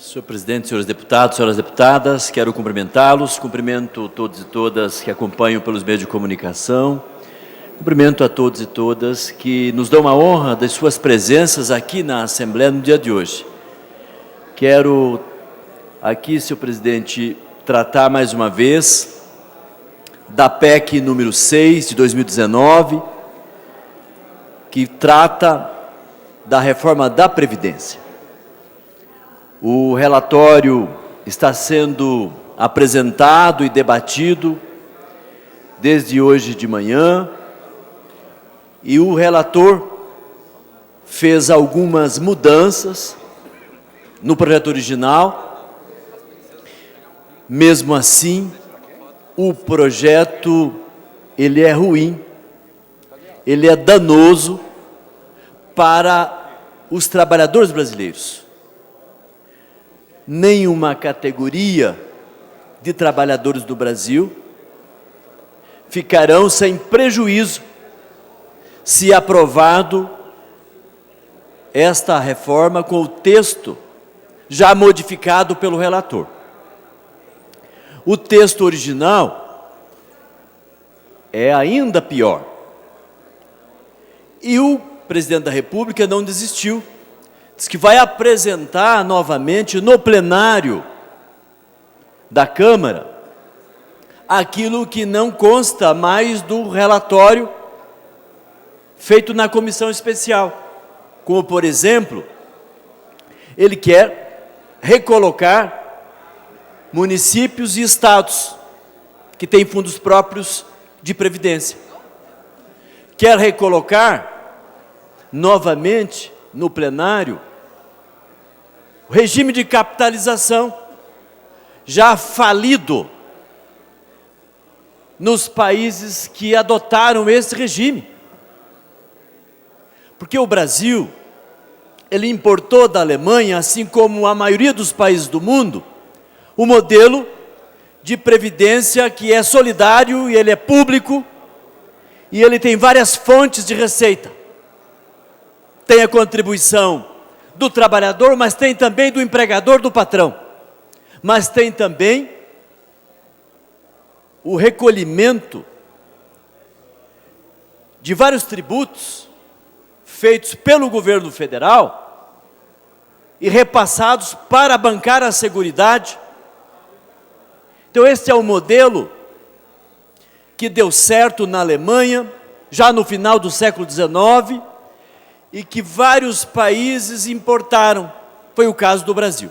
Senhor presidente, senhores deputados, senhoras deputadas, quero cumprimentá-los, cumprimento todos e todas que acompanham pelos meios de comunicação, cumprimento a todos e todas que nos dão a honra das suas presenças aqui na Assembleia no dia de hoje. Quero aqui, senhor presidente, tratar mais uma vez da PEC número 6 de 2019, que trata da reforma da Previdência. O relatório está sendo apresentado e debatido desde hoje de manhã e o relator fez algumas mudanças no projeto original. Mesmo assim, o projeto ele é ruim, ele é danoso para os trabalhadores brasileiros. Nenhuma categoria de trabalhadores do Brasil ficarão sem prejuízo se aprovado esta reforma com o texto já modificado pelo relator. O texto original é ainda pior. E o presidente da República não desistiu. Diz que vai apresentar novamente no plenário da Câmara aquilo que não consta mais do relatório feito na comissão especial. Como, por exemplo, ele quer recolocar municípios e estados que têm fundos próprios de previdência. Quer recolocar novamente no plenário o regime de capitalização, já falido nos países que adotaram esse regime. Porque o Brasil, ele importou da Alemanha, assim como a maioria dos países do mundo, o modelo de previdência que é solidário e ele é público e ele tem várias fontes de receita. Tem a contribuição do trabalhador, mas tem também do empregador, do patrão. Mas tem também o recolhimento de vários tributos feitos pelo governo federal e repassados para bancar a Seguridade. Então esse é o modelo que deu certo na Alemanha, já no final do século XIX, e que vários países importaram. Foi o caso do Brasil.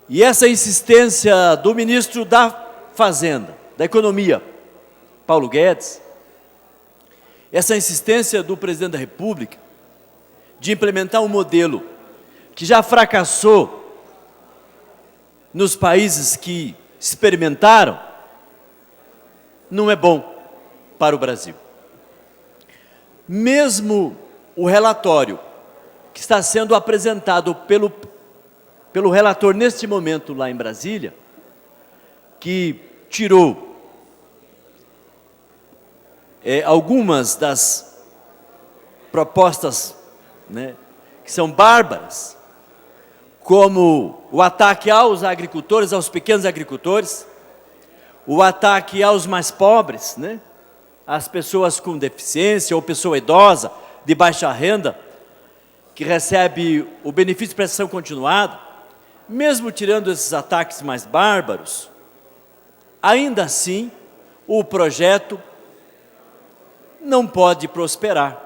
E essa insistência do ministro da Fazenda, da Economia, Paulo Guedes, essa insistência do presidente da República de implementar um modelo que já fracassou nos países que experimentaram, não é bom para o Brasil. Mesmo o relatório que está sendo apresentado pelo relator neste momento lá em Brasília, que tirou algumas das propostas, que são bárbaras, como o ataque aos agricultores, aos pequenos agricultores, o ataque aos mais pobres, às pessoas com deficiência ou pessoa idosa, de baixa renda, que recebe o benefício de prestação continuada, mesmo tirando esses ataques mais bárbaros, ainda assim, o projeto não pode prosperar,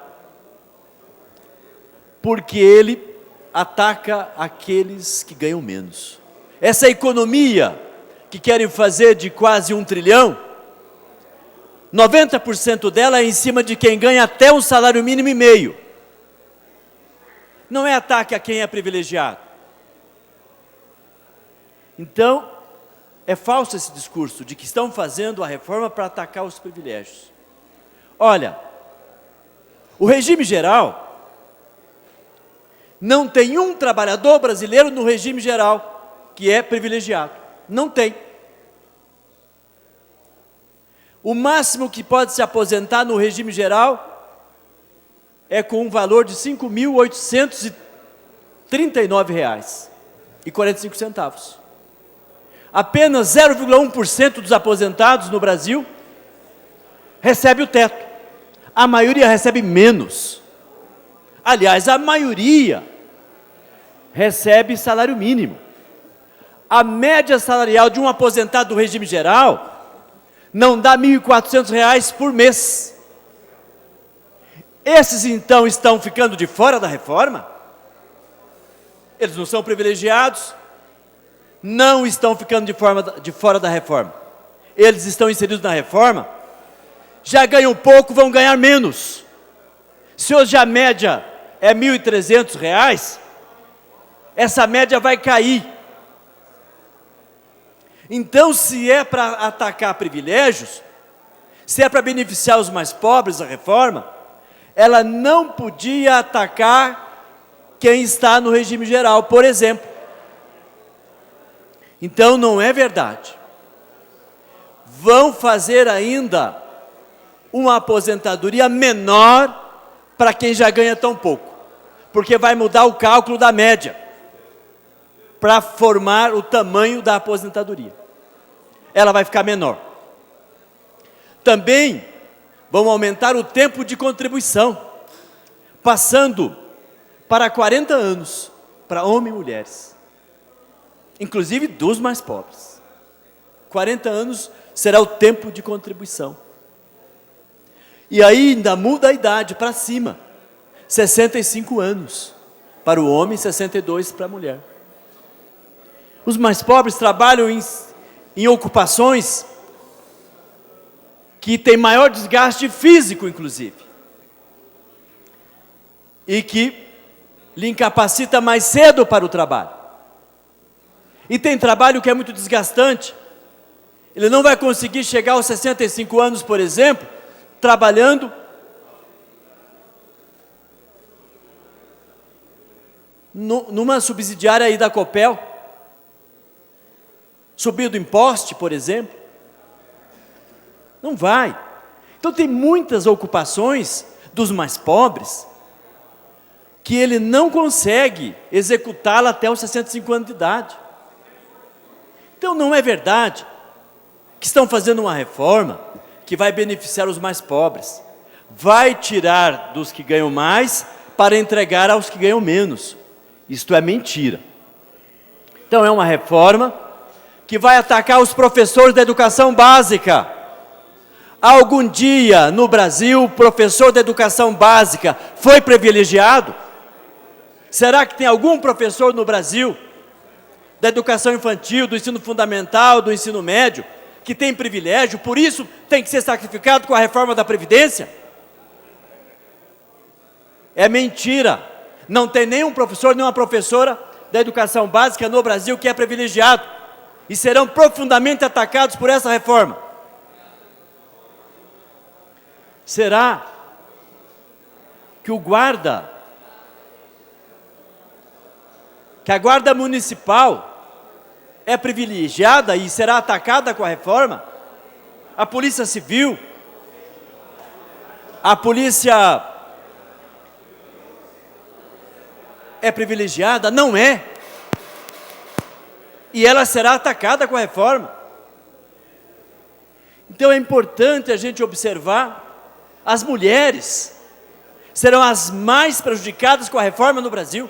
porque ele ataca aqueles que ganham menos. Essa economia que querem fazer de quase 1 trilhão, 90% dela é em cima de quem ganha até um salário mínimo e meio. Não é ataque a quem é privilegiado. Então, é falso esse discurso de que estão fazendo a reforma para atacar os privilégios. Olha, o regime geral, não tem um trabalhador brasileiro no regime geral que é privilegiado. Não tem. O máximo que pode se aposentar no regime geral é com um valor de R$ 5.839. 0,45. Apenas 0,1% dos aposentados no Brasil recebe o teto. A maioria recebe menos. Aliás, a maioria recebe salário mínimo. A média salarial de um aposentado do regime geral não dá R$ 1.400 por mês. Esses, então, estão ficando de fora da reforma? Eles não são privilegiados? Não estão ficando de fora da reforma. Eles estão inseridos na reforma? Já ganham pouco, vão ganhar menos. Se hoje a média é R$ 1.300, essa média vai cair. Então, se é para atacar privilégios, se é para beneficiar os mais pobres, a reforma, ela não podia atacar quem está no regime geral, por exemplo. Então, não é verdade. Vão fazer ainda uma aposentadoria menor para quem já ganha tão pouco, porque vai mudar o cálculo da média para formar o tamanho da aposentadoria. Ela vai ficar menor. Também vão aumentar o tempo de contribuição, passando para 40 anos, para homens e mulheres, inclusive dos mais pobres. 40 anos será o tempo de contribuição. E ainda muda a idade para cima, 65 anos para o homem, 62 para a mulher. Os mais pobres trabalham em ocupações que têm maior desgaste físico, inclusive, e que lhe incapacita mais cedo para o trabalho. E tem trabalho que é muito desgastante. Ele não vai conseguir chegar aos 65 anos, por exemplo, trabalhando numa subsidiária aí da Copel, subindo em poste, por exemplo. Não vai. Então tem muitas ocupações dos mais pobres que ele não consegue executá-la até os 65 anos de idade. Então não é verdade que estão fazendo uma reforma que vai beneficiar os mais pobres. Vai tirar dos que ganham mais para entregar aos que ganham menos. Isto é mentira. Então é uma reforma que vai atacar os professores da educação básica. Algum dia no Brasil, o professor da educação básica foi privilegiado? Será que tem algum professor no Brasil, da educação infantil, do ensino fundamental, do ensino médio, que tem privilégio, por isso tem que ser sacrificado com a reforma da Previdência? É mentira. Não tem nenhum professor, nenhuma professora da educação básica no Brasil que é privilegiado, e serão profundamente atacados por essa reforma. Será que a guarda municipal é privilegiada e será atacada com a reforma? A polícia civil, a polícia é privilegiada? Não é. E ela será atacada com a reforma. Então é importante a gente observar, as mulheres serão as mais prejudicadas com a reforma no Brasil.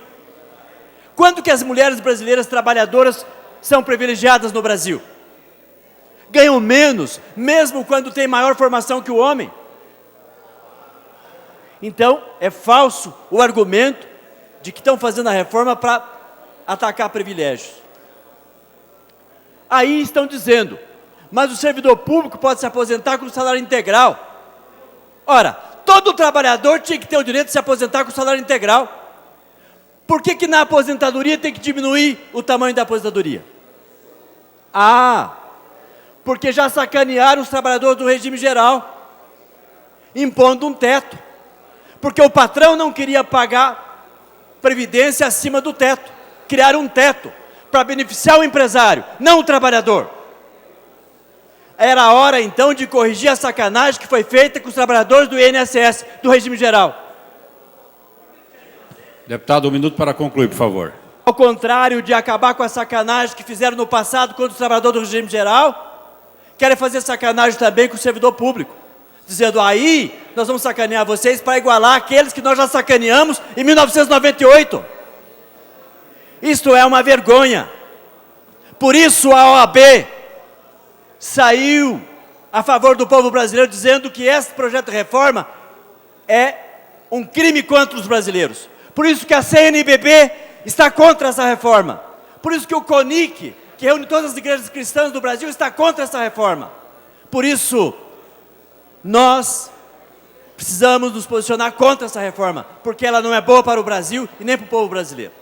Quanto que as mulheres brasileiras trabalhadoras são privilegiadas no Brasil? Ganham menos, mesmo quando têm maior formação que o homem. Então, é falso o argumento de que estão fazendo a reforma para atacar privilégios. Aí estão dizendo, mas o servidor público pode se aposentar com salário integral. Ora, todo trabalhador tinha que ter o direito de se aposentar com salário integral. Por que na aposentadoria tem que diminuir o tamanho da aposentadoria? Ah, porque já sacanearam os trabalhadores do regime geral, impondo um teto. Porque o patrão não queria pagar previdência acima do teto. Criaram um teto para beneficiar o empresário, não o trabalhador. Era a hora, então, de corrigir a sacanagem que foi feita com os trabalhadores do INSS, do regime geral. Deputado, um minuto para concluir, por favor. Ao contrário de acabar com a sacanagem que fizeram no passado contra os trabalhadores do regime geral, querem fazer sacanagem também com o servidor público, dizendo, aí nós vamos sacanear vocês para igualar aqueles que nós já sacaneamos em 1998. Isto é uma vergonha. Por isso a OAB saiu a favor do povo brasileiro, dizendo que esse projeto de reforma é um crime contra os brasileiros. Por isso que a CNBB está contra essa reforma. Por isso que o CONIC, que reúne todas as igrejas cristãs do Brasil, está contra essa reforma. Por isso, nós precisamos nos posicionar contra essa reforma, porque ela não é boa para o Brasil e nem para o povo brasileiro.